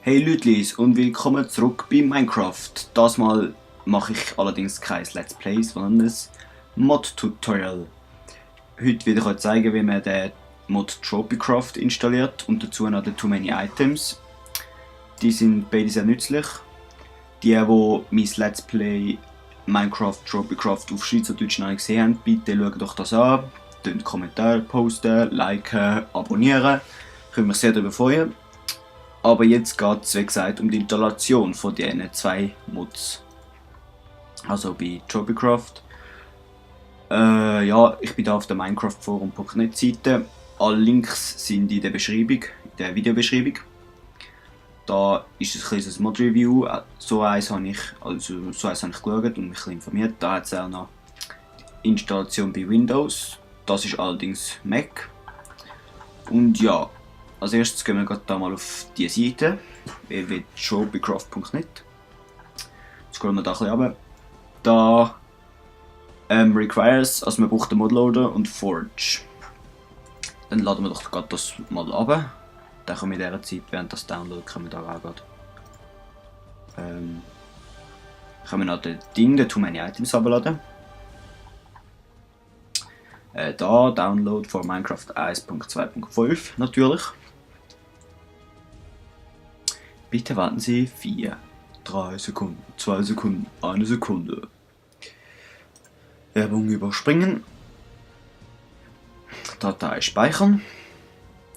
Hey Lütlis und willkommen zurück bei Minecraft. Das Mal mache ich allerdings kein Let's Play, sondern ein Mod-Tutorial. Heute werde ich euch zeigen, wie man den Mod Tropycraft installiert und dazu noch die Too Many Items. Die sind beide sehr nützlich. Die mein Let's Play Minecraft Tropycraft auf Schweizerdeutsch noch nicht gesehen haben, bitte schaut euch das an. Kommentare posten, liken, abonnieren. Ich würde mich sehr darüber freuen. Aber jetzt geht es, wie gesagt, um die Installation von diesen zwei Mods. Also bei Tropycraft. Ja, ich bin da auf der minecraftforum.net Seite. Alle Links sind in der Beschreibung, in der Videobeschreibung. Da ist ein kleines Mod-Review. So eins habe ich geschaut und mich ein bisschen informiert. Da hat es auch noch die Installation bei Windows. Das ist allerdings Mac. Und ja. Als erstes gehen wir da mal auf die Seite www.tropycraft.net. Scrollen wir da ein bisschen runter. Da requires, also man braucht den Modloader und Forge. Dann laden wir doch gerade das mal runter. Dann können wir in dieser Zeit, während das Download, können wir da auch gerade können wir noch den Too Many Items runterladen. Da Download for Minecraft 1.2.5 natürlich. Bitte warten Sie 4, 3 Sekunden, 2 Sekunden, 1 Sekunde. Werbung überspringen. Datei speichern.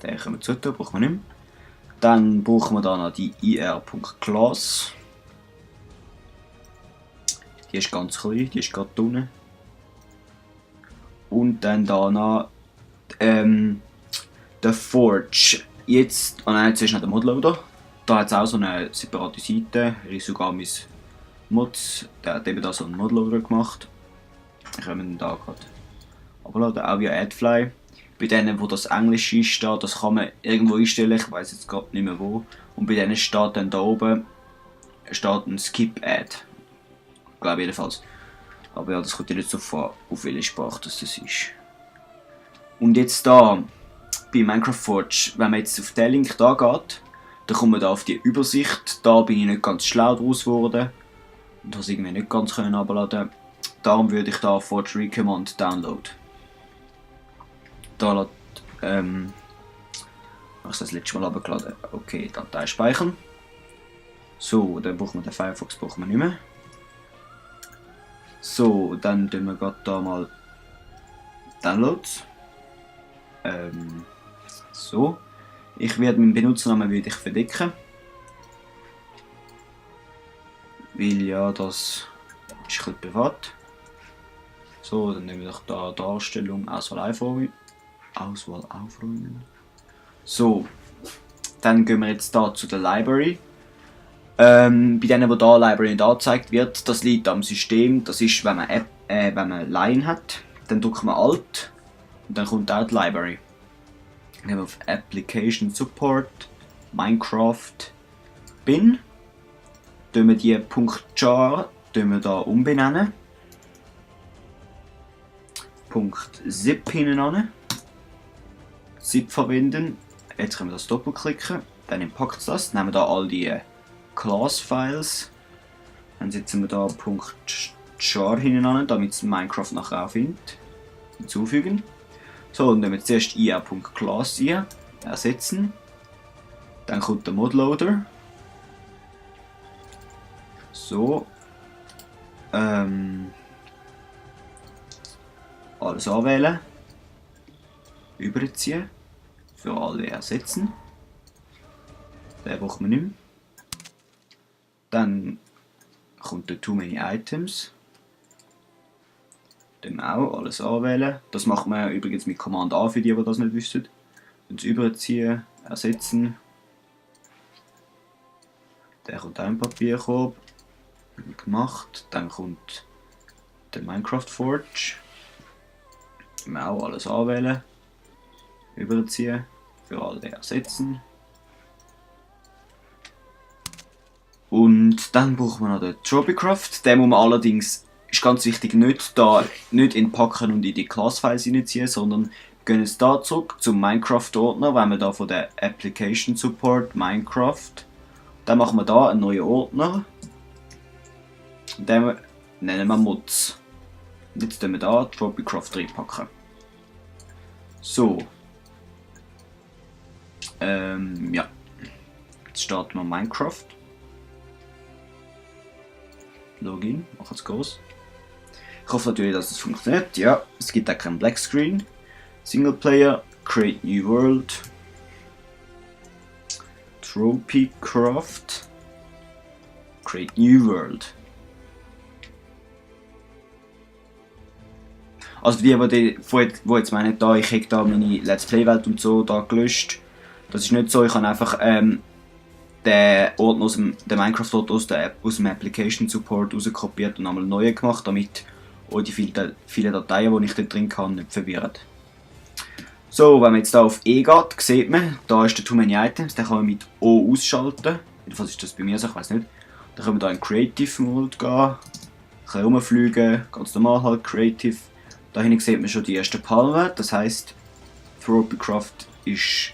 Den können wir zutun, brauchen wir nicht mehr. Dann brauchen wir da noch die ir.class. Die ist ganz klein, die ist gerade unten. Und dann da noch der Forge. Jetzt, jetzt ist noch der Modloader. Da hat es auch so eine separate Seite. Hier ist sogar mein Mods. Der hat eben da so einen Modloader gemacht. Ich kann ihn da gerade abladen, auch via Adfly. Bei denen, wo das Englische steht, das kann man irgendwo einstellen, ich weiß jetzt gerade nicht mehr wo. Und bei denen steht dann da oben steht ein Skip Ad. Ich glaube jedenfalls. Aber ja, das kommt ja nicht so vor, auf welche Sprache das ist. Und jetzt da, bei Minecraft Forge, wenn man jetzt auf den Link da geht, dann kommt man da auf die Übersicht. Da bin ich nicht ganz schlau draus geworden und habe es irgendwie nicht ganz herunterladen. Darum würde ich da Forge Recommend Download. Da habe ich das letzte Mal runtergeladen. Okay, Datei speichern. So, dann brauchen wir den Firefox nicht mehr. So, dann tun wir gerade da mal Downloads. So. Ich werde meinen Benutzernamen verdecken. Weil ja, das ist ein bisschen privat. So, dann nehmen wir doch da Darstellung, Auswahl aufräumen. So, dann gehen wir jetzt da zu der Library. Bei denen, wo da Library nicht angezeigt wird, das liegt am System. Das ist, wenn man Line hat, dann drückt man Alt und dann kommt auch die Library. Dann gehen wir auf Application Support, Minecraft, Bin. Dann wir die .jar da umbenennen. .zip hinten an. Zip verwenden. Jetzt können wir das doppelklicken. Dann impackt das. Nehmen wir da all die Class-Files. Dann setzen wir da .jar hinten an, damit es Minecraft nachher auch findet. Hinzufügen. So, und dann wir zuerst ir.class ersetzen. Dann kommt der Modloader. So. Alles anwählen. Überziehen. Für alle ersetzen. Den brauchen wir nicht mehr. Dann kommt der Too Many Items. Dann auch alles anwählen. Das macht man übrigens mit Command A für die das nicht wissen. Und überziehen, ersetzen. Dann kommt ein Papierkorb. Gemacht. Dann kommt der Minecraft Forge. Auch alles anwählen. Überziehen. Für alle ersetzen. Und dann brauchen wir noch den Tropycraft. Den muss man allerdings, ist ganz wichtig, nicht entpacken und in die Class-Files reinziehen, sondern wir gehen jetzt da zurück zum Minecraft-Ordner, wenn wir da von der Application Support Minecraft Dann machen wir hier einen neuen Ordner. Den nennen wir Mods. Und jetzt tun wir hier Tropicraft reinpacken. So. Ja. Jetzt starten wir Minecraft. Login, machen es groß. Ich hoffe natürlich, dass es funktioniert. Ja, es gibt auch keinen Black Screen. Singleplayer, Create New World. Tropicraft. Create New World. Also die jetzt meinen, da ich habe da meine Let's Play Welt und so da gelöscht. Das ist nicht so, ich habe einfach den Ordner den Minecraft-Ordner aus dem Application Support rauskopiert und einmal neu gemacht, damit auch die vielen Dateien, die ich dort drin habe, nicht verwirren. So, wenn man jetzt hier auf E geht, sieht man, da ist der Too Many Items, den kann man mit O ausschalten. Jedenfalls ist das bei mir so, ich weiß nicht. Dann können wir hier in Creative Mode gehen, ein bisschen rumfliegen, ganz normal halt, Creative. Da hinten sieht man schon die ersten Palmen, das heisst, Tropicraft ist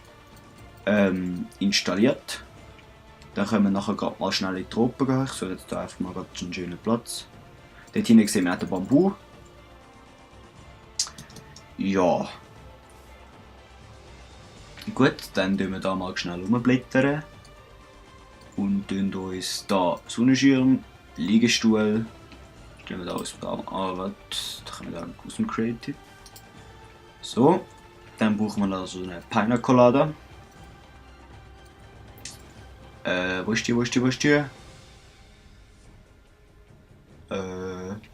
installiert. Dann können wir nachher gerade mal schnell in die Tropen gehen. Ich suche jetzt hier einfach mal einen schönen Platz. Dort hinten sehen wir auch den Bambu. Ja. Gut, dann tun wir hier mal schnell rumblättern. Und tun uns hier Sonnenschirm, Liegestuhl. Stellen wir da aus dem Arbeit. Da können wir dann aus dem Creative. So. Dann brauchen wir da so eine Pina Colada. Wo ist die?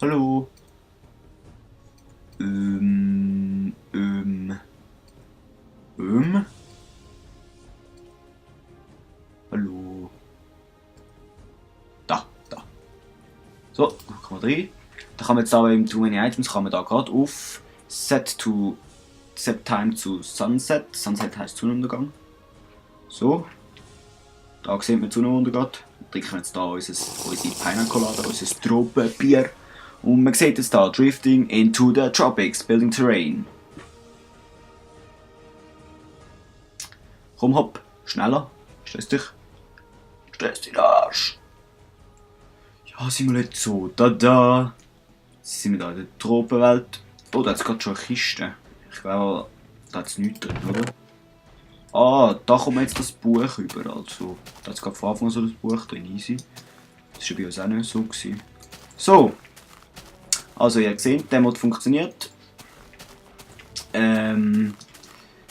Hallo? Hallo? Da. So, dann kommen wir rein. Da kann man jetzt aber im Too Many Items kann man da gerade auf Set Time to Sunset. Sunset heisst Sonnenuntergang. So. Da sehen wir die Sonnenuntergang. Wir trinken jetzt hier unsere Pina Colada, unser Tropenbier. Und man sieht jetzt hier Drifting into the Tropics, Building Terrain. Komm hopp, schneller. Stress dich. Stress den Arsch. Ja, sind wir jetzt so. Da. Jetzt sind wir da in der Tropenwelt. Oh, da hat es gerade schon eine Kiste. Ich glaube, da hat es nichts drin, oder? Ah, da kommt jetzt das Buch über. Also, da hat es gerade von Anfang an so das Buch drin. Easy. Das war bei uns auch nicht so. So. Also, ihr seht, der Mod funktioniert.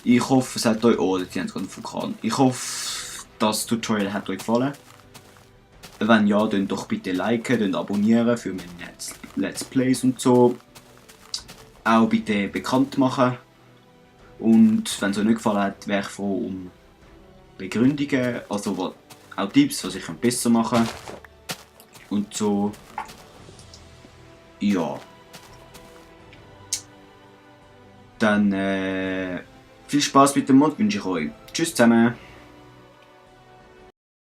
Ich hoffe, es hat euch. Oh, die haben gerade einen Vulkan. Ich hoffe, das Tutorial hat euch gefallen. Wenn ja, dann doch bitte liken, dann abonnieren für meine Let's Plays und so. Auch bitte bekannt machen. Und wenn es euch nicht gefallen hat, wäre ich froh um Begründungen, also auch Tipps, was ich besser machen kann. Und so. Ja. Dann viel Spaß mit dem Mod wünsche ich euch. Tschüss zusammen.